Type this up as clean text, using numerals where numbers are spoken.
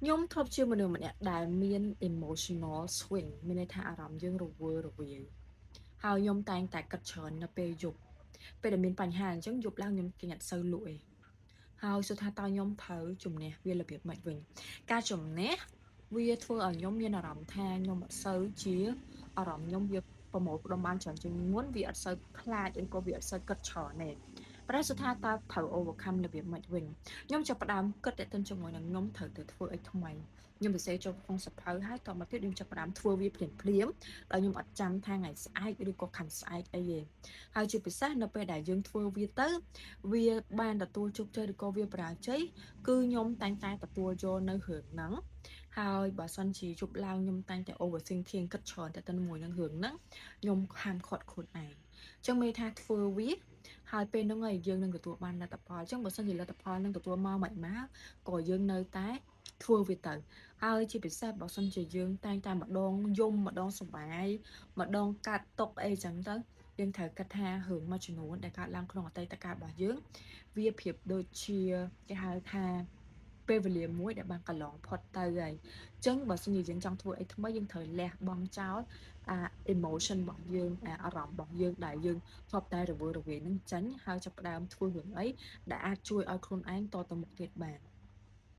ខ្ញុំធ្លាប់ជាមនុស្សម្នាក់ដែលមាន emotional swing មានន័យថាអារម្មណ៍យើងរវើរវាយហើយខ្ញុំតែងតែគិតច្រើននៅពេលយប់ពេលដែលមានបញ្ហាអញ្ចឹងយប់ឡើងខ្ញុំគេអត់សូវលក់ទេហើយសួរថាតើខ្ញុំត្រូវជំនះវារបៀបម៉េចវិញការជំនះវាធ្វើឲ្យខ្ញុំមានអារម្មណ៍ថាខ្ញុំអត់សូវជាអារម្មណ៍ខ្ញុំវាប្រមូលផ្ដុំបានច្រើនជាងមុនវាអត់សូវខ្លាចឬក៏វាអត់សូវគិតច្រើនទេប្រហែលថាតើត្រូវ overcome របៀបម៉េចវិញខ្ញុំចាប់ផ្ដើមគិតតែទៅជាមួយនឹងខ្ញុំត្រូវទៅធ្វើអីថ្មីខ្ញុំសរសេរចូលក្នុងសភៅហើយតមកទៀតខ្ញុំចាប់ផ្ដើមធ្វើវាភ្លាមភ្លាមដោយខ្ញុំអត់ចាំថាថ្ងៃស្អែកឬក៏ខាន់ស្អែកអីទេហើយជាពិសេសនៅពេលដែលយើងធ្វើវាទៅវាបានទទួលជោគជ័យឬក៏វាបរាជ័យគឺខ្ញុំតែងតែទទួលយកនៅរឿងហ្នឹងហើយបើសិនជាយប់ឡើងខ្ញុំតែងតែ overthinking គិតច្រើនតែទៅមួយនឹងរឿងហ្នឹងខ្ញុំហាមឃាត់ខ្លួនឯងចឹងមេថាធ្វើវាហើយពេលហ្នឹងហើយយើងនឹងទទួលបានលទ្ធផលចឹងបើសិនជាលទ្ធផលនឹងទទួលមកមិនមកក៏យើងនៅតែធ្វើវាទៅហើយជាពិសេសបើសិនជាយើងតែងតែម្ដងយំម្ដងសបាយម្ដងកាត់តុកអីចឹងទៅយើងត្រូវគិតថារឿងមួយចំនួនដែលកើតឡើងក្នុងអតីតកាលរបស់យើងវាប្រៀបដូចជាគេហៅថាពេលវេលាមួយដែលបានកន្លងផុតទៅហើយអញ្ចឹងបើសិនជាយើងចង់ធ្វើអីថ្មីយើងត្រូវលះបង់ចោលemotion របស់យើងអារម្មណ៍របស់យើងដែលយើងធ្លាប់តែរវើរវាយនឹងចេញហើយចាប់ផ្ដើមធ្វើរឿងអីដែលអាចជួយឲ្យខ្លួនឯងតទៅមុខទៀតបាន